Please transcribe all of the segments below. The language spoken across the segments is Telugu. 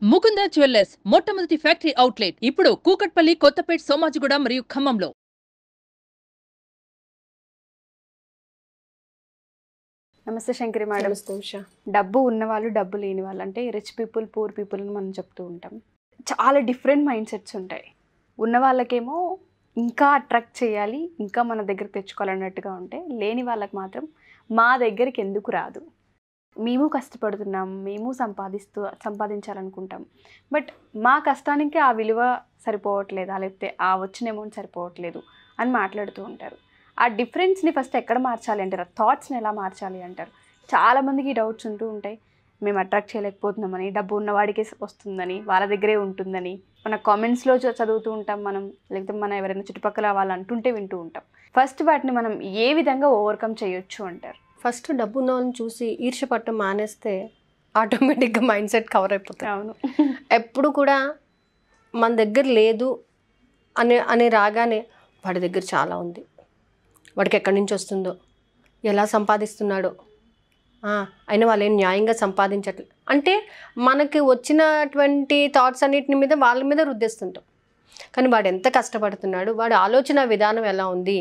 ముకుంద జ్యువెల్లర్స్ మొట్టమొదటి ఫ్యాక్టరీ అవుట్లెట్ ఇప్పుడు కూకట్పల్లి, కొత్తపేట్, సోమాజిగూడ మరియు ఖమ్మంలో. నమస్తే శంకరి మేడం. డబ్బు ఉన్నవాళ్ళు, డబ్బు లేని వాళ్ళు, అంటే రిచ్ పీపుల్, పూర్ పీపుల్ అని మనం చెప్తూ ఉంటాం. చాలా డిఫరెంట్ మైండ్ సెట్స్ ఉంటాయి. ఉన్న వాళ్ళకేమో ఇంకా అట్రాక్ట్ చేయాలి, ఇంకా మన దగ్గర తెచ్చుకోవాలన్నట్టుగా ఉంటే, లేని వాళ్ళకి మాత్రం మా దగ్గరికి ఎందుకు రాదు, మేము కష్టపడుతున్నాం, మేము సంపాదించాలనుకుంటాం, బట్ మా కష్టానికి ఆ విలువ సరిపోవట్లేదా, లేకపోతే ఆ వచ్చిన అమౌంట్ సరిపోవట్లేదు అని మాట్లాడుతూ ఉంటారు. ఆ డిఫరెన్స్ని ఫస్ట్ ఎక్కడ మార్చాలి అంటారు? థాట్స్ని ఎలా మార్చాలి అంటారు? చాలామందికి డౌట్స్ ఉంటూ ఉంటాయి. మేము అట్రాక్ట్ చేయలేకపోతున్నామని, డబ్బు ఉన్నవాడికే వస్తుందని, వాళ్ళ దగ్గరే ఉంటుందని మన కామెంట్స్లో చదువుతూ ఉంటాం మనం, లేకపోతే మన ఎవరైనా చుట్టుపక్కల వాళ్ళు అంటుంటే వింటూ ఉంటాం. ఫస్ట్ వాటిని మనం ఏ విధంగా ఓవర్కమ్ చేయొచ్చు అంటారు? ఫస్ట్ డబ్బు ఉన్న వాళ్ళని చూసి ఈర్ష్యపడటం మానేస్తే ఆటోమేటిక్గా మైండ్ సెట్ కవర్ అయిపోతుంది. అవును. ఎప్పుడు కూడా మన దగ్గర లేదు అని రాగానే వాడి దగ్గర చాలా ఉంది, వాడికి ఎక్కడి నుంచి వస్తుందో, ఎలా సంపాదిస్తున్నాడో, అయినా వాళ్ళు ఏం న్యాయంగా సంపాదించట్లేదు అంటే మనకి వచ్చినటువంటి థాట్స్ అన్నిటిని మీద వాళ్ళ మీద రుద్దేస్తుంటాం. కానీ వాడు ఎంత కష్టపడుతున్నాడు, వాడు ఆలోచన విధానం ఎలా ఉంది,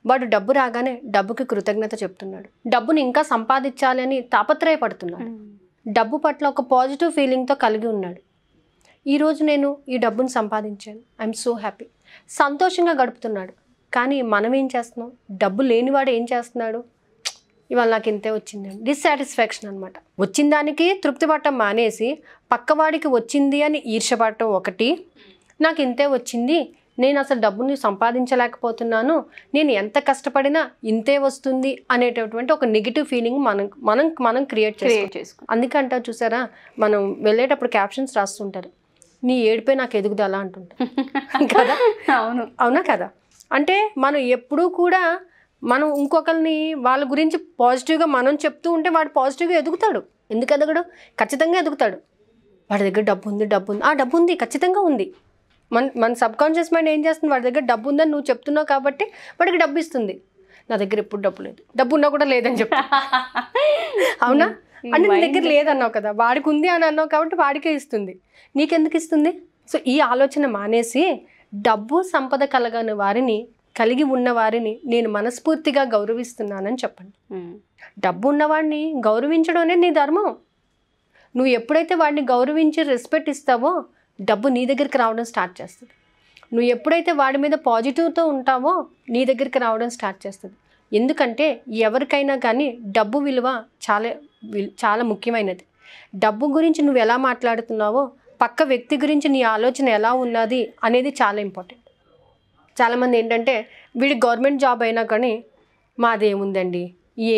వాడు డబ్బు రాగానే డబ్బుకి కృతజ్ఞత చెప్తున్నాడు, డబ్బుని ఇంకా సంపాదించాలి అని తాపత్రయపడుతున్నాడు, డబ్బు పట్ల ఒక పాజిటివ్ ఫీలింగ్తో కలిగి ఉన్నాడు. ఈరోజు నేను ఈ డబ్బుని సంపాదించాను, ఐఎమ్ సో హ్యాపీ, సంతోషంగా గడుపుతున్నాడు. కానీ మనం ఏం చేస్తున్నాం, డబ్బు లేనివాడు ఏం చేస్తున్నాడు, ఇవాళ నాకు ఇంతే వచ్చింది, డిస్సాటిస్ఫాక్షన్ అనమాట. వచ్చిన దానికి తృప్తి పడటం మానేసి పక్కవాడికి వచ్చింది అని ఈర్ష్యపడటం ఒకటి, నాకు ఇంతే వచ్చింది, నేను అసలు డబ్బుని సంపాదించలేకపోతున్నాను, నేను ఎంత కష్టపడినా ఇంతే వస్తుంది అనేటటువంటి ఒక నెగిటివ్ ఫీలింగ్ మనం క్రియేట్ చేసుకో. అందుకంటారు చూసారా, మనం వెళ్ళేటప్పుడు క్యాప్షన్స్ రాస్తుంటారు, నీ ఏడిపే నాకు ఎదుగుదల అంటుంటారు కదా. అవునా కదా. అంటే మనం ఎప్పుడూ కూడా మనం ఇంకొకరిని వాళ్ళ గురించి పాజిటివ్గా మనం చెప్తూ ఉంటే వాడు పాజిటివ్గా ఎదుగుతాడు. ఎందుకు ఎదగడు? ఖచ్చితంగా ఎదుగుతాడు. వాడి దగ్గర డబ్బు ఉంది, డబ్బు ఉంది, ఖచ్చితంగా ఉంది. మన సబ్కాన్షియస్ మైండ్ ఏం చేస్తుంది, వాడి దగ్గర డబ్బు ఉందని నువ్వు చెప్తున్నావు కాబట్టి వాడికి డబ్బు ఇస్తుంది. నా దగ్గర ఎప్పుడు డబ్బు లేదు, డబ్బు ఉన్నా కూడా లేదని చెప్తా. అవునా? అంటే నీ దగ్గర లేదన్నావు కదా, వాడికి ఉంది అని అన్నావు కాబట్టి వాడికే ఇస్తుంది, నీకెందుకు ఇస్తుంది? సో ఈ ఆలోచన మానేసి డబ్బు సంపద కలిగి ఉన్న వారిని నేను మనస్ఫూర్తిగా గౌరవిస్తున్నానని చెప్పండి. డబ్బు ఉన్నవాడిని గౌరవించడం అనేది నీ ధర్మం. నువ్వు ఎప్పుడైతే వాడిని గౌరవించి రెస్పెక్ట్ ఇస్తావో డబ్బు నీ దగ్గరికి రావడం స్టార్ట్ చేస్తుంది. నువ్వు ఎప్పుడైతే వాడి మీద పాజిటివ్తో ఉంటావో నీ దగ్గరికి రావడం స్టార్ట్ చేస్తుంది. ఎందుకంటే ఎవరికైనా కానీ డబ్బు విలువ చాలా ముఖ్యమైనది. డబ్బు గురించి నువ్వు ఎలా మాట్లాడుతున్నావో పక్క వ్యక్తి గురించి నీ ఆలోచన ఎలా ఉన్నది అనేది చాలా ఇంపార్టెంట్. చాలామంది ఏంటంటే వీడి గవర్నమెంట్ జాబ్ అయినా కానీ మాదేముందండి,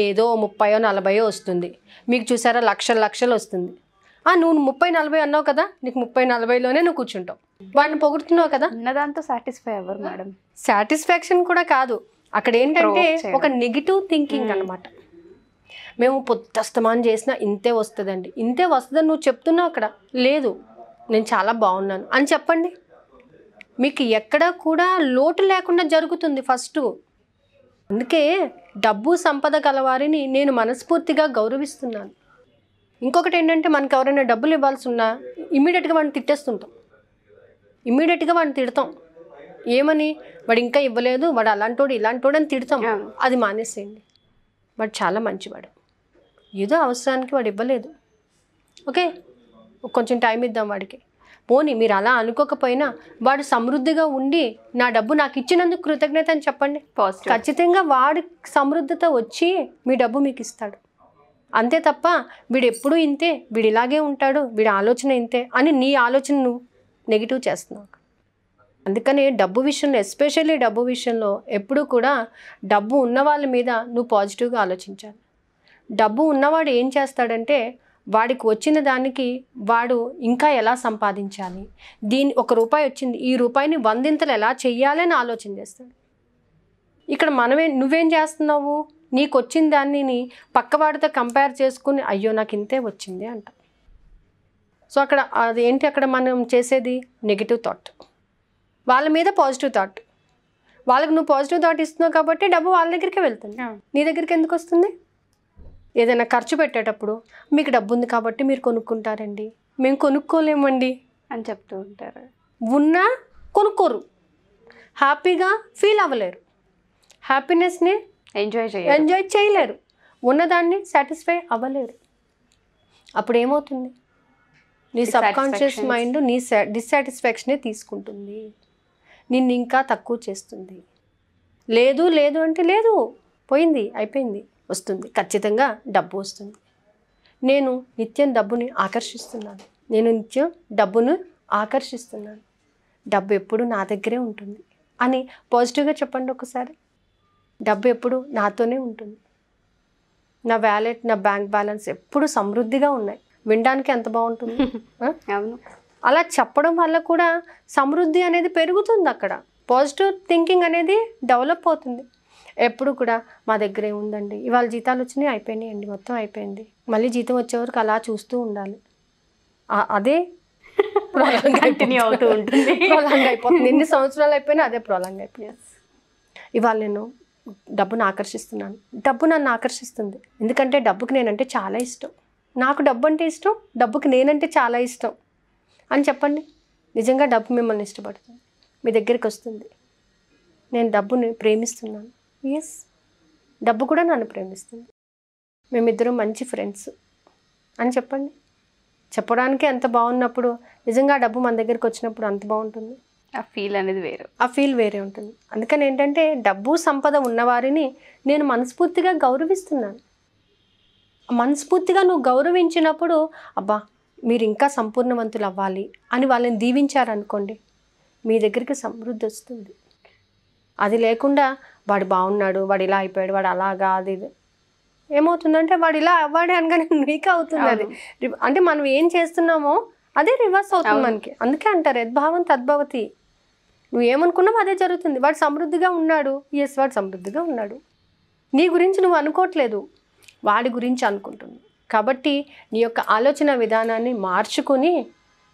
ఏదో 30-40 వస్తుంది, మీకు చూసారా లక్షలు వస్తుంది, నువ్వు 30-40 అన్నావు కదా, నీకు 30-40లోనే నువ్వు కూర్చుంటావు, వాడిని పొగుడుతున్నావు కదా. ఉన్నదాంతో సాటిస్ఫై అవ్వరు మేడం. సాటిస్ఫాక్షన్ కూడా కాదు, అక్కడ ఏంటంటే ఒక నెగిటివ్ థింకింగ్ అనమాట. మేము పొద్దస్తమానం చేసినా ఇంతే వస్తుందండి, ఇంతే వస్తుందని నువ్వు చెప్తున్నావు. అక్కడ లేదు, నేను చాలా బాగున్నాను అని చెప్పండి. మీకు ఎక్కడ కూడా లోటు లేకుండా జరుగుతుంది ఫస్ట్. అందుకే డబ్బు సంపద గలవారిని నేను మనస్ఫూర్తిగా గౌరవిస్తున్నాను. ఇంకొకటి ఏంటంటే మనకు ఎవరైనా డబ్బులు ఇవ్వాల్సి ఉన్నా ఇమ్మీడియట్గా వాడిని తిట్టేస్తుంటాం, ఇమ్మీడియట్గా వాడిని తిడతాం. ఏమని? వాడు ఇంకా ఇవ్వలేదు, వాడు అలాంటోడు ఇలాంటోడు అని తిడతాం. అది మానేసేయండి. వాడు చాలా మంచివాడు, ఏదో అవసరానికి వాడు ఇవ్వలేదు, ఓకే కొంచెం టైం ఇద్దాం వాడికి. పోనీ మీరు అలా అనుకోకపోయినా వాడు సమృద్ధిగా ఉండి నా డబ్బు నాకు ఇచ్చినందుకు కృతజ్ఞత అని చెప్పండి. ఖచ్చితంగా వాడి సమృద్ధితో వచ్చి మీ డబ్బు మీకు ఇస్తాడు. అంతే తప్ప వీడు ఎప్పుడూ ఇంతే, వీడు ఇలాగే ఉంటాడు, వీడి ఆలోచన ఇంతే అని నీ ఆలోచన నువ్వు నెగిటివ్ చేస్తున్నావు. అందుకని డబ్బు విషయంలో, ఎస్పెషల్లీ డబ్బు విషయంలో ఎప్పుడూ కూడా డబ్బు ఉన్న వాళ్ళ మీద నువ్వు పాజిటివ్గా ఆలోచించాలి. డబ్బు ఉన్నవాడు ఏం చేస్తాడంటే వాడికి వచ్చిన దానికి వాడు ఇంకా ఎలా సంపాదించాలి, ₹1 వచ్చింది, ఈ రూపాయిని 100 ఎలా చెయ్యాలి అని ఆలోచన చేస్తాడు. ఇక్కడ నువ్వేం చేస్తున్నావు, నీకు వచ్చిన దాన్ని పక్కవాడితో కంపేర్ చేసుకుని అయ్యో నాకు ఇంతే వచ్చింది అంట. సో అక్కడ మనం చేసేది నెగిటివ్ థాట్, వాళ్ళ మీద పాజిటివ్ థాట్. వాళ్ళకి నువ్వు పాజిటివ్ థాట్ ఇస్తున్నావు కాబట్టి డబ్బు వాళ్ళ దగ్గరికి వెళ్తుంది, నీ దగ్గరికి ఎందుకు వస్తుంది? ఏదైనా ఖర్చు పెట్టేటప్పుడు మీకు డబ్బు ఉంది కాబట్టి మీరు కొనుక్కుంటారండి, మేము కొనుక్కోలేమండి అని చెప్తూ ఉంటారు. ఉన్నా కొనుక్కోరు, హ్యాపీగా ఫీల్ అవ్వలేరు, హ్యాపీనెస్ని ఎంజాయ్ చేయలేరు, ఉన్నదాన్ని సాటిస్ఫై అవ్వలేరు. అప్పుడు ఏమవుతుంది? నీ సబ్ కాన్షియస్ మైండ్ నీ డిస్సాటిస్ఫాక్షనే తీసుకుంటుంది, నిన్ను ఇంకా తక్కువ చేస్తుంది. లేదు లేదు అంటే లేదు, పోయింది, అయిపోయింది. వస్తుంది, ఖచ్చితంగా డబ్బు వస్తుంది. నేను నిత్యం డబ్బుని ఆకర్షిస్తున్నాను, డబ్బు ఎప్పుడు నా దగ్గరే ఉంటుంది అని పాజిటివ్గా చెప్పండి ఒకసారి. డబ్బు ఎప్పుడు నాతోనే ఉంటుంది, నా వ్యాలెట్, నా బ్యాంక్ బ్యాలెన్స్ ఎప్పుడు సమృద్ధిగా ఉన్నాయి. వినడానికి ఎంత బాగుంటుంది. అవును, అలా చెప్పడం వల్ల కూడా సమృద్ధి అనేది పెరుగుతుంది. అక్కడ పాజిటివ్ థింకింగ్ అనేది డెవలప్ అవుతుంది. ఎప్పుడు కూడా మా దగ్గర ఏముందండి, ఇవాళ జీతాలు వచ్చినాయి, అయిపోయినాయండి, మొత్తం అయిపోయింది, మళ్ళీ జీతం వచ్చే వరకు అలా చూస్తూ ఉండాలి. అదే కంటిన్యూ అవుతూ ఉంటుంది, ప్రొలాంగ్ అయిపోతుంది. ఎన్ని సంవత్సరాలు అయిపోయినా అదే ప్రొలాంగ్ అయిపోయింది. ఇవాళ నేను డబ్బును ఆకర్షిస్తున్నాను, డబ్బు నన్ను ఆకర్షిస్తుంది. ఎందుకంటే డబ్బుకి నేనంటే చాలా ఇష్టం, నాకు డబ్బు అంటే ఇష్టం, డబ్బుకి నేనంటే చాలా ఇష్టం అని చెప్పండి. నిజంగా డబ్బు మిమ్మల్ని ఇష్టపడుతుంది, మీ దగ్గరికి వస్తుంది. నేను డబ్బుని ప్రేమిస్తున్నాను, ఎస్, డబ్బు కూడా నన్ను ప్రేమిస్తుంది. మేమిద్దరం మంచి ఫ్రెండ్స్ అని చెప్పండి. చెప్పడానికి ఎంత బాగున్నప్పుడు నిజంగా డబ్బు మన దగ్గరికి వచ్చినప్పుడు అంత బాగుంటుంది. ఆ ఫీల్ అనేది వేరు, ఆ ఫీల్ వేరే ఉంటుంది. అందుకని ఏంటంటే డబ్బు సంపద ఉన్నవారిని నేను మనస్ఫూర్తిగా గౌరవిస్తున్నాను. మనస్ఫూర్తిగా నువ్వు గౌరవించినప్పుడు అబ్బా మీరు ఇంకా సంపూర్ణవంతులు అవ్వాలి అని వాళ్ళని దీవించారనుకోండి, మీ దగ్గరికి సమృద్ధి వస్తుంది. అది లేకుండా వాడు బాగున్నాడు, వాడు ఇలా అయిపోయాడు, వాడు అలాగా, అది ఏమవుతుందంటే వాడు ఇలా అవ్వాడే అనగానే వీక్ అవుతుంది. అది అంటే మనం ఏం చేస్తున్నామో అదే రివర్స్ అవుతుంది మనకి. అందుకే అంటారు యద్భావం తద్భవతి, నువ్వు ఏమనుకున్నావు అదే జరుగుతుంది. వాడు సమృద్ధిగా ఉన్నాడు, ఎస్ వాడు సమృద్ధిగా ఉన్నాడు, నీ గురించి నువ్వు అనుకోవట్లేదు, వాడి గురించి అనుకుంటున్నావు. కాబట్టి నీ యొక్క ఆలోచన విధానాన్ని మార్చుకొని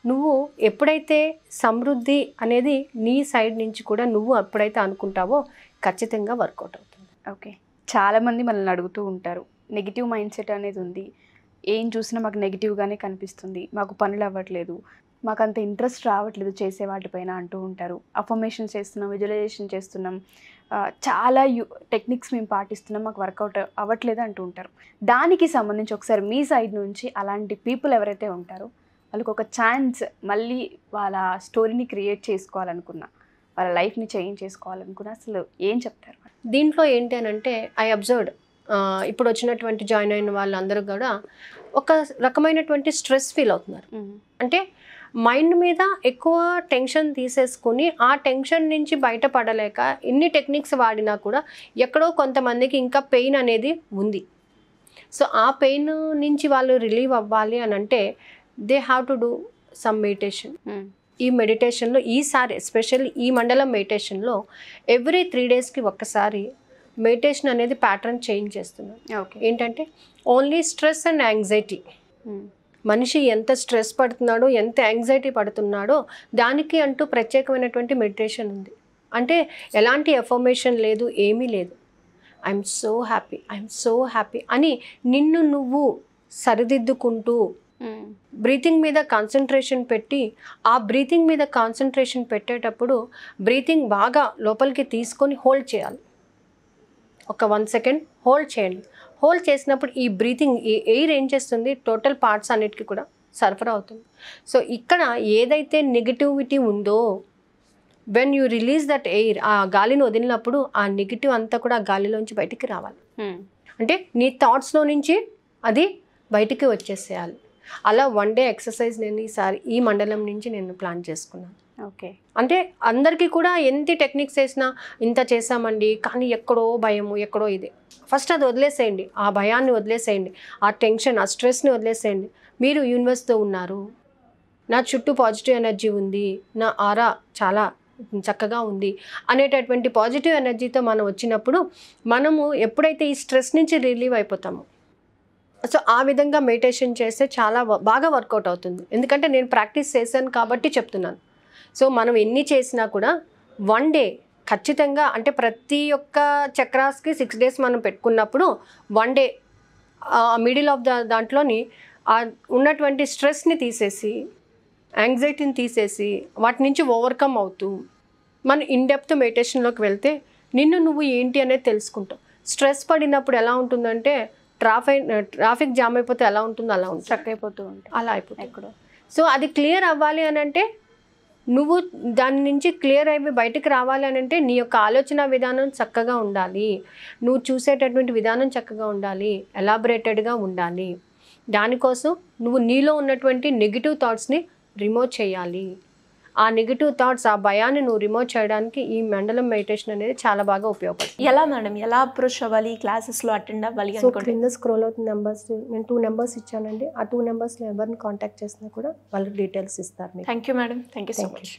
నువ్వు ఎప్పుడైతే సమృద్ధి అనేది నీ సైడ్ నుంచి కూడా నువ్వు ఎప్పుడైతే అనుకుంటావో ఖచ్చితంగా వర్కౌట్ అవుతుంది. ఓకే, చాలామంది మనల్ని అడుగుతూ ఉంటారు, నెగిటివ్ మైండ్ సెట్ అనేది ఉంది, ఏం చూసినా మాకు నెగిటివ్గానే కనిపిస్తుంది, మాకు పనులు అవ్వట్లేదు, మాకు అంత ఇంట్రెస్ట్ రావట్లేదు చేసే వాటిపైన అంటూ ఉంటారు. అఫర్మేషన్ చేస్తున్నాం, విజువలైజేషన్ చేస్తున్నాం, చాలా టెక్నిక్స్ మేము పాటిస్తున్నాం, మాకు వర్కౌట్ అవ్వట్లేదు అంటూ ఉంటారు. దానికి సంబంధించి ఒకసారి మీ సైడ్ నుంచి అలాంటి పీపుల్ ఎవరైతే ఉంటారో వాళ్ళకి ఒక ఛాన్స్, మళ్ళీ వాళ్ళ స్టోరీని క్రియేట్ చేసుకోవాలనుకున్నా, వాళ్ళ లైఫ్ని చేంజ్ చేసుకోవాలనుకున్నా అసలు ఏం చెప్తారు? దీంట్లో ఏంటి అని అంటే ఐ అబ్జర్వ్డ్, ఇప్పుడు వచ్చినటువంటి జాయిన్ అయిన వాళ్ళందరూ కూడా ఒక రకమైనటువంటి స్ట్రెస్ ఫీల్ అవుతున్నారు. అంటే మైండ్ మీద ఎక్కువ టెన్షన్ తీసేసుకుని ఆ టెన్షన్ నుంచి బయటపడలేక ఎన్ని టెక్నిక్స్ వాడినా కూడా ఎక్కడో కొంతమందికి ఇంకా పెయిన్ అనేది ఉంది. సో ఆ పెయిన్ నుంచి వాళ్ళు రిలీవ్ అవ్వాలి అని అంటే they have to do some meditation. ఈ మెడిటేషన్లో ఈసారి ఎస్పెషల్లీ ఈ మండలం మెడిటేషన్లో ఎవ్రీ 3 డేస్కి ఒక్కసారి మెడిటేషన్ అనేది ప్యాటర్న్ చేంజ్ చేస్తున్నాం. ఏంటంటే ఓన్లీ స్ట్రెస్ అండ్ యాంగ్జైటీ, మనిషి ఎంత స్ట్రెస్ పడుతున్నాడో, ఎంత యాంగ్జైటీ పడుతున్నాడో దానికి అంటూ ప్రత్యేకమైనటువంటి మెడిటేషన్ ఉంది. అంటే ఎలాంటి ఎఫర్మేషన్ లేదు, ఏమీ లేదు. I'm so happy, I'm so happy అని నిన్ను నువ్వు సరిదిద్దుకుంటూ బ్రీతింగ్ మీద కాన్సన్ట్రేషన్ పెట్టి, ఆ బ్రీతింగ్ మీద కాన్సన్ట్రేషన్ పెట్టేటప్పుడు బ్రీతింగ్ బాగా లోపలికి తీసుకొని హోల్డ్ చేయాలి. ఒక 1 సెకండ్ హోల్డ్ చేయండి. హోల్డ్ చేసినప్పుడు ఈ బ్రీతింగ్, ఈ ఎయిర్ ఏం చేస్తుంది, టోటల్ పార్ట్స్ అన్నిటికీ కూడా సరఫరా అవుతుంది. సో ఇక్కడ ఏదైతే నెగిటివిటీ ఉందో, when you release that air, ఆ గాలిని వదిలినప్పుడు ఆ నెగిటివ్ అంతా కూడా ఆ గాలిలోంచి బయటికి రావాలి. అంటే నీ థాట్స్లో నుంచి అది బయటికి వచ్చేసేయాలి. అలా 1 డే ఎక్సర్సైజ్ నేను ఈసారి ఈ మండలం నుంచి నేను ప్లాన్ చేసుకున్నాను. ఓకే, అంటే అందరికీ కూడా ఎంత టెక్నిక్స్ వేసినా ఇంత చేసామండి, కానీ ఎక్కడో భయము, ఎక్కడో ఇది. ఫస్ట్ అది వదిలేసేయండి, ఆ భయాన్ని వదిలేసేయండి, ఆ టెన్షన్, ఆ స్ట్రెస్ని వదిలేసేయండి. మీరు యూనివర్స్తో ఉన్నారు, నా చుట్టూ పాజిటివ్ ఎనర్జీ ఉంది, నా ఆరా చాలా చక్కగా ఉంది అనేటటువంటి పాజిటివ్ ఎనర్జీతో మనం వచ్చినప్పుడు మనము ఎప్పుడైతే ఈ స్ట్రెస్ నుంచి రిలీవ్ అయిపోతామో, సో ఆ విధంగా మెడిటేషన్ చేస్తే చాలా బాగా వర్కౌట్ అవుతుంది. ఎందుకంటే నేను ప్రాక్టీస్ చేశాను కాబట్టి చెప్తున్నాను. సో మనం ఎన్ని చేసినా కూడా 1 డే ఖచ్చితంగా, అంటే ప్రతి ఒక్క చక్రాస్కి 6 డేస్ మనం పెట్టుకున్నప్పుడు 1 డే మిడిల్ ఆఫ్ దాంట్లోని ఉన్నటువంటి స్ట్రెస్ని తీసేసి, యాంగ్జైటీని తీసేసి, వాటి నుంచి ఓవర్కమ్ అవుతూ మనం ఇన్డెప్త్ మెడిటేషన్లోకి వెళ్తే నిన్ను నువ్వు ఏంటి అనేది తెలుసుకుంటావు. స్ట్రెస్ పడినప్పుడు ఎలా ఉంటుందంటే ట్రాఫిక్ జామ్ అయిపోతే ఎలా ఉంటుందో అలా ఉంటుంది, స్ట్రక్ అయిపోతూ ఉంటాయి అలా అయిపోతుంది. ఎక్కడో. సో అది క్లియర్ అవ్వాలి అని అంటే, నువ్వు దాని నుంచి క్లియర్ అయిపోయి బయటకు రావాలి అని అంటే నీ యొక్క ఆలోచన విధానం చక్కగా ఉండాలి, నువ్వు చూసేటటువంటి విధానం చక్కగా ఉండాలి, ఎలాబరేటెడ్గా ఉండాలి. దానికోసం నువ్వు నీలో ఉన్నటువంటి నెగిటివ్ థాట్స్ని రిమూవ్ చేయాలి. ఆ నెగిటివ్ థాట్స్, ఆ భయాన్ని నువ్వు రిమూవ్ చేయడానికి ఈ మండలం మెడిటేషన్ అనేది చాలా బాగా ఉపయోగపడుతుంది. ఎలా మేడం, ఎలా అప్రోచ్ అవ్వాలి, క్లాసెస్లో అటెండ్ అవ్వాలి సో అనుకుంటే? కింద స్క్రోల్ అవుతున్న నెంబర్స్, నేను 2 నెంబర్స్ ఇచ్చానండి. ఆ 2 నెంబర్స్లో ఎవరిని కాంటాక్ట్ చేసినా కూడా వాళ్ళకి డీటెయిల్స్ ఇస్తారు మీకు. Thank you madam, thank you so much.